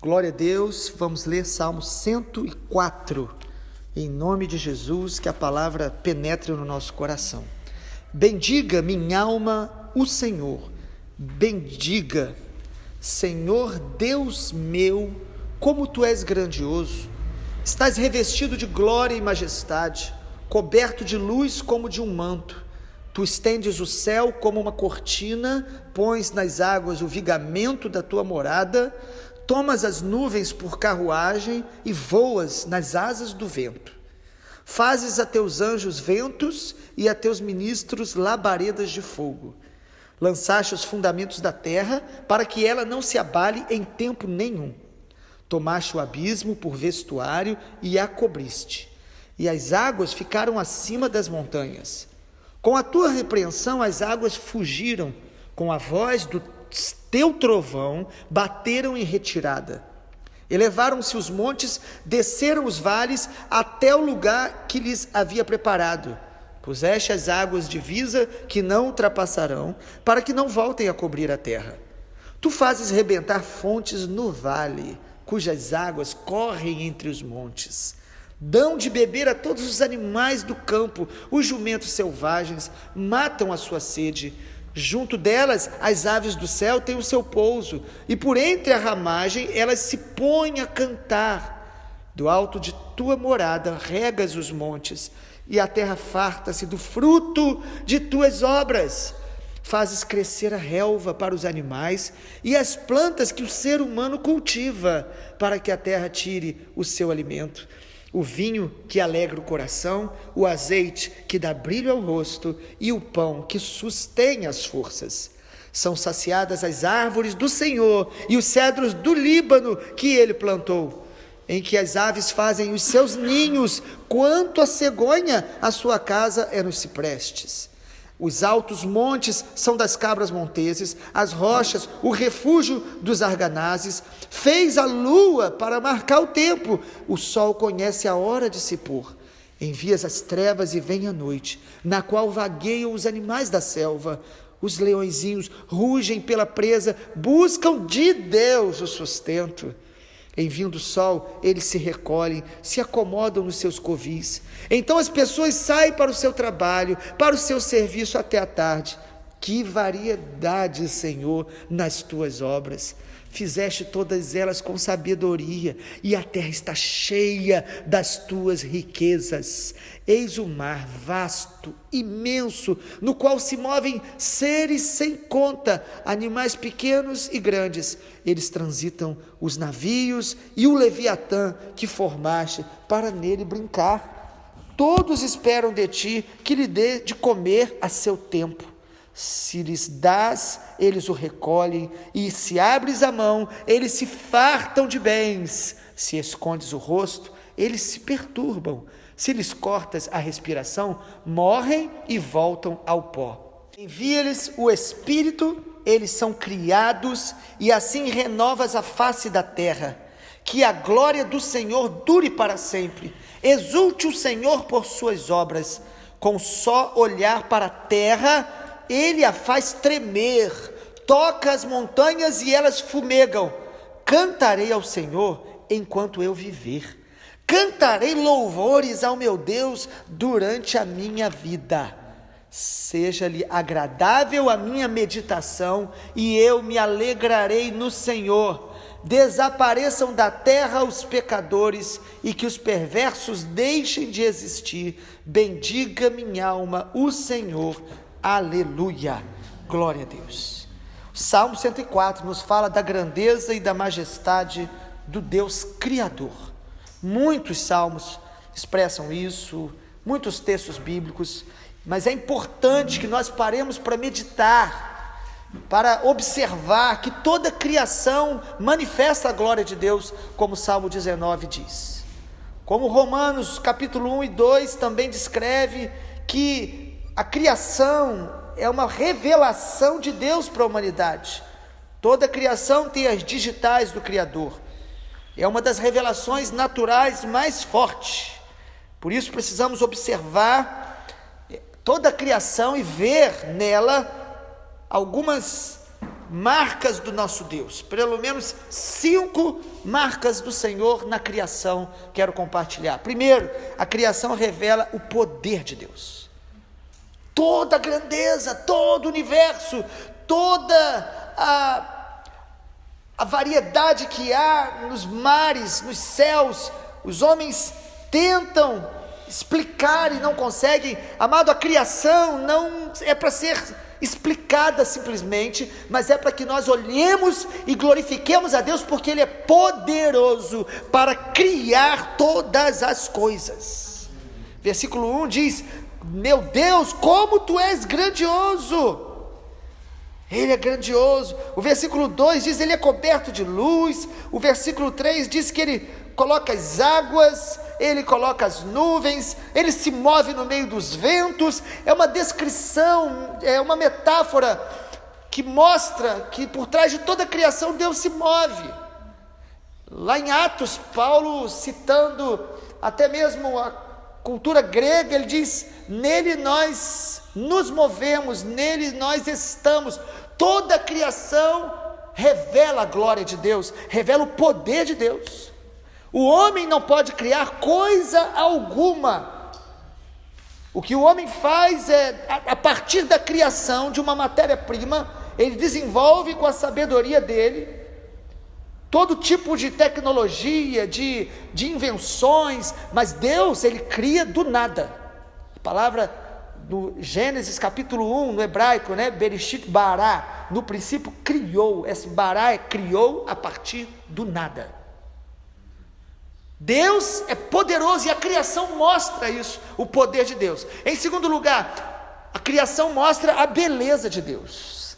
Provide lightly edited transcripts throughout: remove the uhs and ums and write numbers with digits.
Glória a Deus, vamos ler Salmo 104, em nome de Jesus, que a palavra penetre no nosso coração. Bendiga minha alma o Senhor, bendiga, Senhor Deus meu, como Tu és grandioso, estás revestido de glória e majestade, coberto de luz como de um manto. Tu estendes o céu como uma cortina, pões nas águas o vigamento da Tua morada, tomas as nuvens por carruagem e voas nas asas do vento. Fazes a teus anjos ventos e a teus ministros labaredas de fogo. Lançaste os fundamentos da terra para que ela não se abale em tempo nenhum. Tomaste o abismo por vestuário e a cobriste, e as águas ficaram acima das montanhas. Com a tua repreensão as águas fugiram, com a voz do teu trovão bateram em retirada. Elevaram-se os montes, desceram os vales até o lugar que lhes havia preparado. Puseste as águas divisa que não ultrapassarão, para que não voltem a cobrir a terra. Tu fazes rebentar fontes no vale, cujas águas correm entre os montes. Dão de beber a todos os animais do campo, os jumentos selvagens matam a sua sede. Junto delas, as aves do céu têm o seu pouso, e por entre a ramagem elas se põem a cantar. Do alto de tua morada regas os montes, e a terra farta-se do fruto de tuas obras. Fazes crescer a relva para os animais e as plantas que o ser humano cultiva, para que a terra tire o seu alimento. O vinho que alegra o coração, o azeite que dá brilho ao rosto e o pão que sustém as forças. São saciadas as árvores do Senhor e os cedros do Líbano que ele plantou, em que as aves fazem os seus ninhos, quanto a cegonha, a sua casa é nos ciprestes. Os altos montes são das cabras monteses, as rochas, o refúgio dos arganazes. Fez a lua para marcar o tempo, o sol conhece a hora de se pôr. Envias as trevas e vem a noite, na qual vagueiam os animais da selva. Os leõezinhos rugem pela presa, buscam de Deus o sustento. Em vindo o sol, eles se recolhem, se acomodam nos seus covis. Então as pessoas saem para o seu trabalho, para o seu serviço até a tarde. Que variedade, Senhor, nas tuas obras! Fizeste todas elas com sabedoria, e a terra está cheia das tuas riquezas. Eis o mar vasto, imenso, no qual se movem seres sem conta, animais pequenos e grandes. Eles transitam os navios e o Leviatã que formaste para nele brincar. Todos esperam de ti que lhe dê de comer a seu tempo. Se lhes dás, eles o recolhem, e se abres a mão, eles se fartam de bens. Se escondes o rosto, eles se perturbam. Se lhes cortas a respiração, morrem e voltam ao pó. Envia-lhes o Espírito, eles são criados, e assim renovas a face da terra. Que a glória do Senhor dure para sempre. Exulte o Senhor por suas obras. Com só olhar para a terra, Ele a faz tremer, toca as montanhas e elas fumegam. Cantarei ao Senhor enquanto eu viver. Cantarei louvores ao meu Deus durante a minha vida. Seja-lhe agradável a minha meditação e eu me alegrarei no Senhor. Desapareçam da terra os pecadores e que os perversos deixem de existir. Bendiga minha alma o Senhor. Aleluia, glória a Deus. O Salmo 104 nos fala da grandeza e da majestade do Deus Criador. Muitos salmos expressam isso, muitos textos bíblicos, mas é importante que nós paremos para meditar, para observar que toda a criação manifesta a glória de Deus, como o Salmo 19 diz. Como Romanos capítulo 1 e 2 também descreve que a criação é uma revelação de Deus para a humanidade. Toda a criação tem as digitais do Criador. É uma das revelações naturais mais fortes. Por isso precisamos observar toda a criação e ver nela algumas marcas do nosso Deus, pelo menos 5 marcas do Senhor na criação, quero compartilhar. Primeiro, a criação revela o poder de Deus. Toda a grandeza, todo o universo, toda a variedade que há nos mares, nos céus, os homens tentam explicar e não conseguem. Amado, a criação não é para ser explicada simplesmente, mas é para que nós olhemos e glorifiquemos a Deus, porque Ele é poderoso para criar todas as coisas. Versículo 1 diz: meu Deus, como Tu és grandioso! Ele é grandioso. O versículo 2 diz: Ele é coberto de luz. O versículo 3 diz que Ele coloca as águas, Ele coloca as nuvens, Ele se move no meio dos ventos. É uma descrição, é uma metáfora que mostra que por trás de toda a criação Deus se move. Lá em Atos, Paulo, citando até mesmo a cultura grega, ele diz: nele nós nos movemos, nele nós estamos. Toda a criação revela a glória de Deus, revela o poder de Deus. O homem não pode criar coisa alguma. O que o homem faz é, a partir da criação de uma matéria-prima, ele desenvolve com a sabedoria dele todo tipo de tecnologia, de invenções, mas Deus, Ele cria do nada. A palavra no Gênesis capítulo 1, no hebraico, Bereshit bara, no princípio criou. Esse bara criou a partir do nada. Deus é poderoso e a criação mostra isso, o poder de Deus. Em segundo lugar, a criação mostra a beleza de Deus,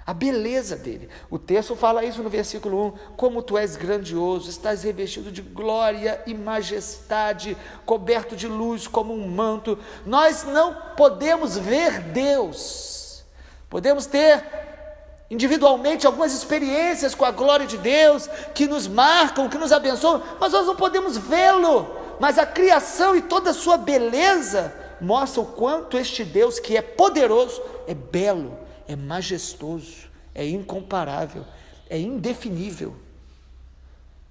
a beleza dele. O texto fala isso no versículo 1: como Tu és grandioso, estás revestido de glória e majestade, coberto de luz como um manto. Nós não podemos ver Deus, podemos ter individualmente algumas experiências com a glória de Deus, que nos marcam, que nos abençoam, mas nós não podemos vê-lo. Mas a criação e toda a sua beleza mostra o quanto este Deus, que é poderoso, é belo, é majestoso, é incomparável, é indefinível.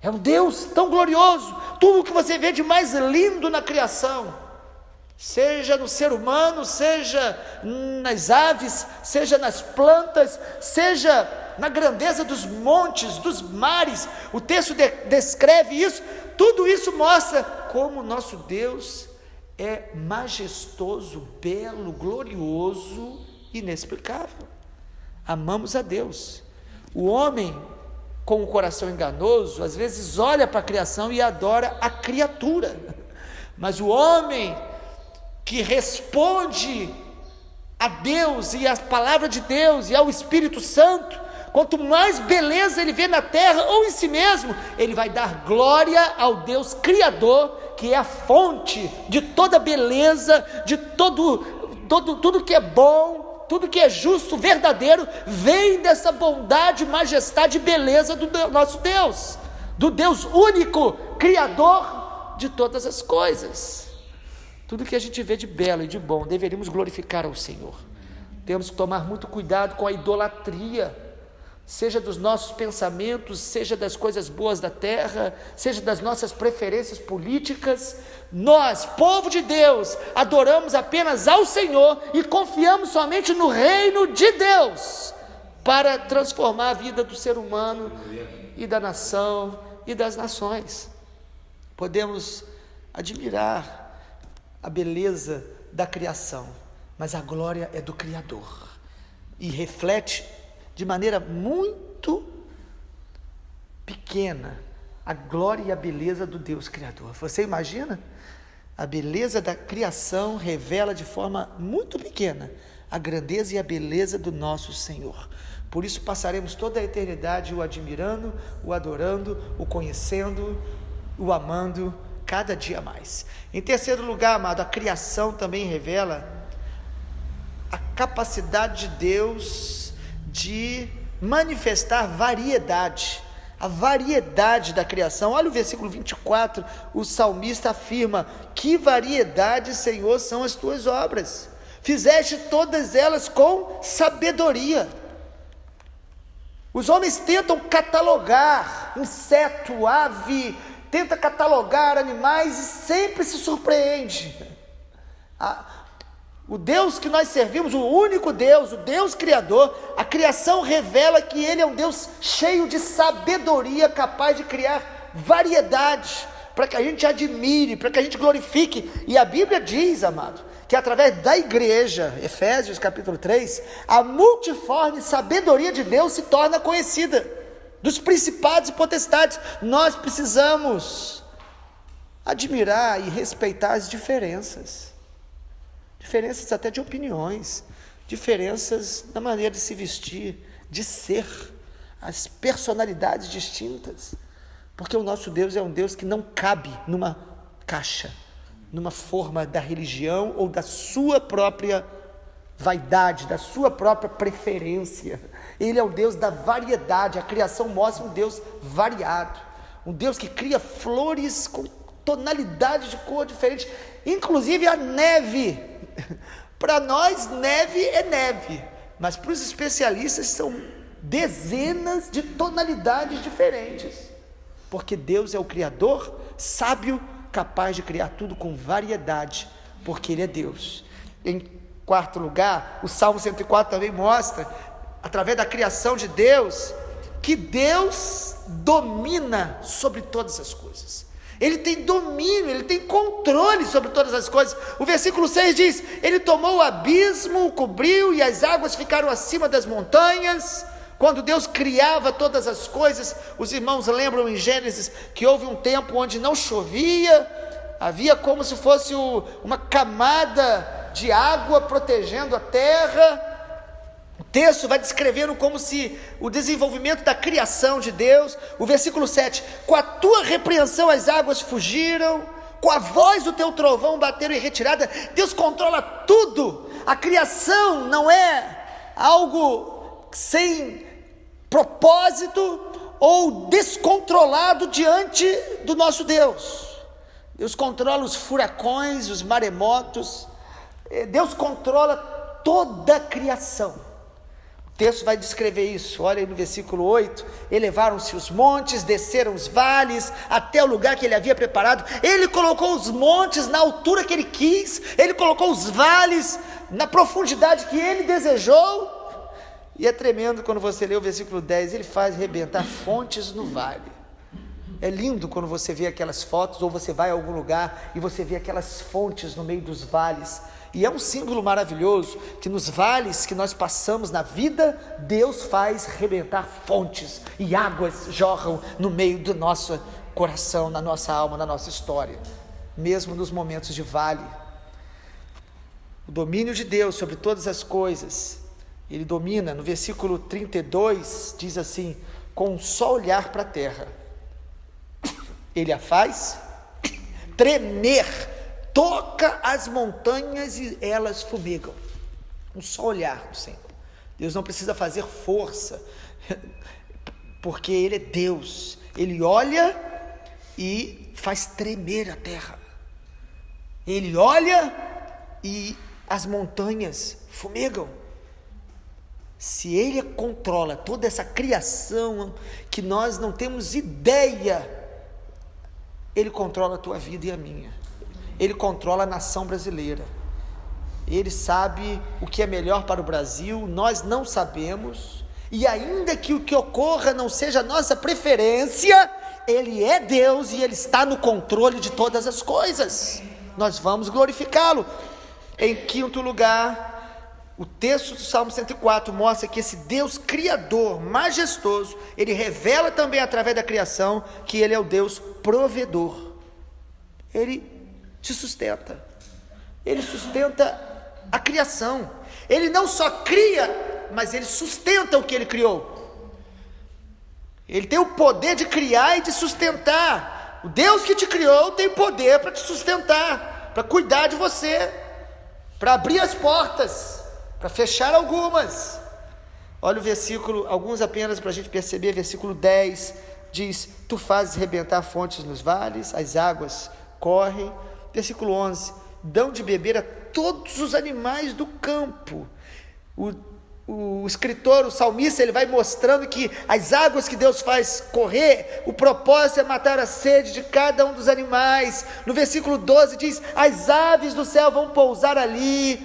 É um Deus tão glorioso. Tudo o que você vê de mais lindo na criação, seja no ser humano, seja nas aves, seja nas plantas, seja na grandeza dos montes, dos mares, o texto descreve isso. Tudo isso mostra como o nosso Deus é majestoso, belo, glorioso, inexplicável. Amamos a Deus. O homem com o coração enganoso às vezes olha para a criação e adora a criatura, mas o homem que responde a Deus e à palavra de Deus e ao Espírito Santo, quanto mais beleza ele vê na terra ou em si mesmo, ele vai dar glória ao Deus Criador, que é a fonte de toda beleza, de tudo que é bom, tudo que é justo, verdadeiro, vem dessa bondade, majestade e beleza do nosso Deus, do Deus único, Criador de todas as coisas. Tudo que a gente vê de belo e de bom, deveríamos glorificar ao Senhor. Temos que tomar muito cuidado com a idolatria, seja dos nossos pensamentos, seja das coisas boas da terra, seja das nossas preferências políticas. Nós, povo de Deus, adoramos apenas ao Senhor e confiamos somente no reino de Deus, para transformar a vida do ser humano e da nação e das nações. Podemos admirar a beleza da criação, mas a glória é do Criador, e reflete de maneira muito pequena a glória e a beleza do Deus Criador. Você imagina? A beleza da criação revela de forma muito pequena a grandeza e a beleza do nosso Senhor. Por isso passaremos toda a eternidade o admirando, o adorando, o conhecendo, o amando cada dia mais. Em terceiro lugar, amado, a criação também revela a capacidade de Deus de manifestar variedade, a variedade da criação. Olha o versículo 24, o salmista afirma: que variedade, Senhor, são as tuas obras, fizeste todas elas com sabedoria. Os homens tentam catalogar inseto, ave, tenta catalogar animais e sempre se surpreende. O Deus que nós servimos, o único Deus, o Deus Criador, a criação revela que Ele é um Deus cheio de sabedoria, capaz de criar variedade, para que a gente admire, para que a gente glorifique. E a Bíblia diz, amado, que através da igreja, Efésios capítulo 3, a multiforme sabedoria de Deus se torna conhecida, dos principados e potestades. Nós precisamos admirar e respeitar as diferenças até de opiniões, diferenças na maneira de se vestir, de ser, as personalidades distintas, porque o nosso Deus é um Deus que não cabe numa caixa, numa forma da religião ou da sua própria vaidade, da sua própria preferência. Ele é o Deus da variedade. A criação mostra um Deus variado, um Deus que cria flores com tonalidades de cor diferentes, inclusive a neve. Para nós neve é neve, mas para os especialistas são dezenas de tonalidades diferentes, porque Deus é o Criador, sábio, capaz de criar tudo com variedade, porque Ele é Deus. Em quarto lugar, o Salmo 104 também mostra, através da criação de Deus, que Deus domina sobre todas as coisas. Ele tem domínio, Ele tem controle sobre todas as coisas. O versículo 6 diz: Ele tomou o abismo, o cobriu, e as águas ficaram acima das montanhas. Quando Deus criava todas as coisas, os irmãos lembram em Gênesis que houve um tempo onde não chovia, havia como se fosse uma camada de água protegendo a terra. O texto vai descrevendo como se o desenvolvimento da criação de Deus. O versículo 7, com a tua repreensão as águas fugiram, com a voz do teu trovão bateram em retirada. Deus controla tudo. A criação não é algo sem propósito ou descontrolado diante do nosso Deus. Deus controla os furacões, os maremotos. Deus controla toda a criação. O texto vai descrever isso. Olha aí no versículo 8: elevaram-se os montes, desceram os vales, até o lugar que Ele havia preparado. Ele colocou os montes na altura que Ele quis, Ele colocou os vales na profundidade que Ele desejou. E é tremendo quando você lê o versículo 10, Ele faz rebentar fontes no vale. É lindo quando você vê aquelas fotos, ou você vai a algum lugar e você vê aquelas fontes no meio dos vales. E é um símbolo maravilhoso, que nos vales que nós passamos na vida, Deus faz rebentar fontes, e águas jorram no meio do nosso coração, na nossa alma, na nossa história, mesmo nos momentos de vale. O domínio de Deus sobre todas as coisas, Ele domina. No versículo 32, diz assim: com um só olhar para a terra, Ele a faz tremer, toca as montanhas e elas fumegam. Um só olhar do Senhor. Deus não precisa fazer força, porque Ele é Deus. Ele olha e faz tremer a terra. Ele olha e as montanhas fumegam. Se Ele controla toda essa criação que nós não temos ideia, Ele controla a tua vida e a minha. Ele controla a nação brasileira. Ele sabe o que é melhor para o Brasil, nós não sabemos. E ainda que o que ocorra não seja a nossa preferência, Ele é Deus e Ele está no controle de todas as coisas. Nós vamos glorificá-lo. Em quinto lugar, o texto do Salmo 104 mostra que esse Deus criador, majestoso, Ele revela também através da criação que Ele é o Deus provedor. Ele te sustenta. Ele sustenta a criação. Ele não só cria, mas Ele sustenta o que Ele criou. Ele tem o poder de criar e de sustentar. O Deus que te criou tem poder para te sustentar, para cuidar de você, para abrir as portas, para fechar algumas. Olha o versículo, alguns apenas para a gente perceber. Versículo 10 diz: tu fazes rebentar fontes nos vales, as águas correm. Versículo 11: dão de beber a todos os animais do campo. O o escritor, o salmista, ele vai mostrando que as águas que Deus faz correr, o propósito é matar a sede de cada um dos animais. No versículo 12 diz: as aves do céu vão pousar ali,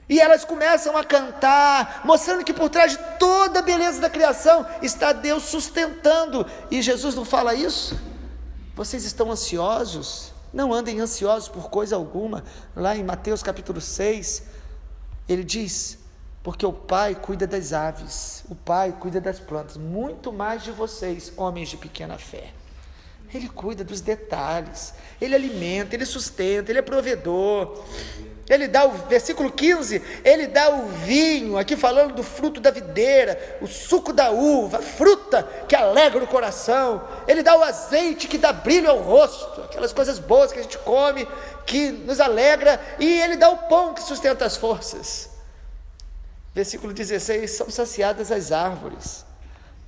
e elas começam a cantar, mostrando que por trás de toda a beleza da criação está Deus sustentando. E Jesus não fala isso? Vocês estão ansiosos? Não andem ansiosos por coisa alguma. Lá em Mateus capítulo 6, ele diz: porque o Pai cuida das aves, o Pai cuida das plantas, muito mais de vocês, homens de pequena fé. Ele cuida dos detalhes, Ele alimenta, Ele sustenta, Ele é provedor. Ele dá o versículo 15, Ele dá o vinho, aqui falando do fruto da videira, o suco da uva, a fruta que alegra o coração. Ele dá o azeite que dá brilho ao rosto, aquelas coisas boas que a gente come, que nos alegra. E Ele dá o pão que sustenta as forças. Versículo 16, são saciadas as árvores,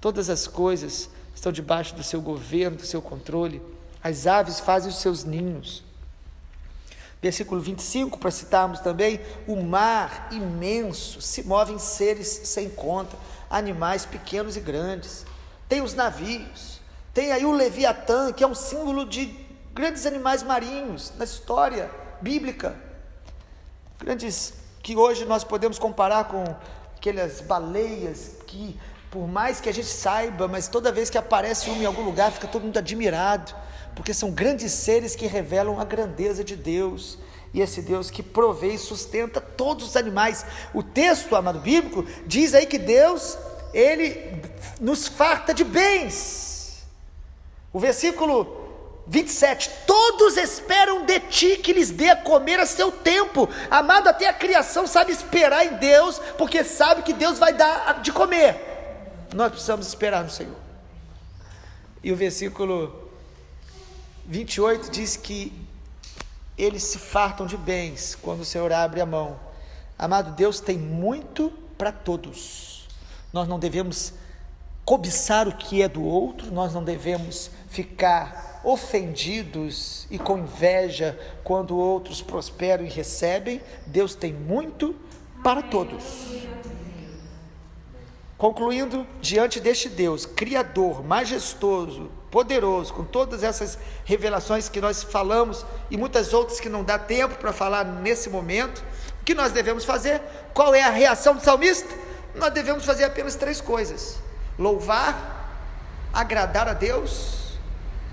todas as coisas estão debaixo do seu governo, do seu controle. As aves fazem os seus ninhos. Versículo 25, para citarmos também: o mar imenso, se movem seres sem conta, animais pequenos e grandes. Tem os navios, tem aí o Leviatã, que é um símbolo de grandes animais marinhos na história bíblica, grandes, que hoje nós podemos comparar com aquelas baleias que, por mais que a gente saiba, mas toda vez que aparece uma em algum lugar, fica todo mundo admirado, porque são grandes seres que revelam a grandeza de Deus, e esse Deus que provê e sustenta todos os animais. O texto, amado bíblico, diz aí que Deus, Ele nos farta de bens. O versículo 27, todos esperam de ti que lhes dê a comer a seu tempo. Amado, até a criação sabe esperar em Deus, porque sabe que Deus vai dar de comer. Nós precisamos esperar no Senhor. E o versículo 28 diz que eles se fartam de bens quando o Senhor abre a mão. Amado, Deus tem muito para todos. Nós não devemos cobiçar o que é do outro, nós não devemos ficar ofendidos e com inveja quando outros prosperam e recebem. Deus tem muito para todos. Concluindo, diante deste Deus, Criador, majestoso, poderoso, com todas essas revelações que nós falamos e muitas outras que não dá tempo para falar nesse momento, o que nós devemos fazer? Qual é a reação do salmista? Nós devemos fazer apenas 3 coisas: louvar, agradar a Deus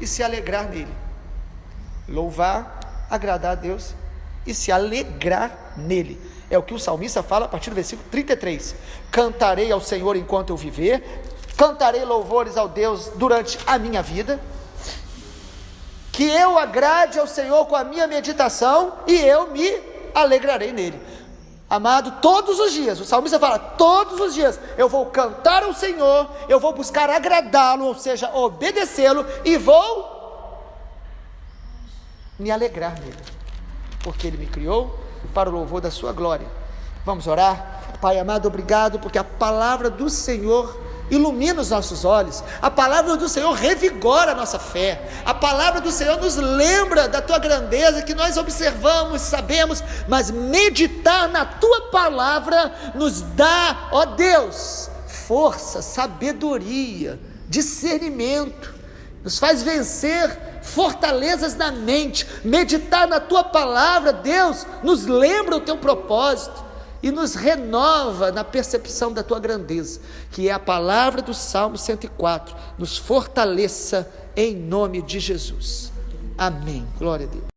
e se alegrar nele. Louvar, agradar a Deus e se alegrar nele. É o que o salmista fala a partir do versículo 33. Cantarei ao Senhor enquanto eu viver, cantarei louvores ao Deus durante a minha vida, que eu agrade ao Senhor com a minha meditação e eu me alegrarei nele. Amado, todos os dias, o salmista fala, todos os dias, eu vou cantar ao Senhor, eu vou buscar agradá-lo, ou seja, obedecê-lo, e vou me alegrar nele, porque ele me criou para o louvor da sua glória. Vamos orar? Pai amado, obrigado, porque a palavra do Senhor ilumina os nossos olhos, a palavra do Senhor revigora a nossa fé, a palavra do Senhor nos lembra da tua grandeza, que nós observamos, sabemos, mas meditar na tua palavra nos dá, ó Deus, força, sabedoria, discernimento, nos faz vencer fortalezas na mente. Meditar na tua palavra, Deus, nos lembra o teu propósito e nos renova na percepção da tua grandeza, que é a palavra do Salmo 104, nos fortaleça em nome de Jesus. Amém. Glória a Deus.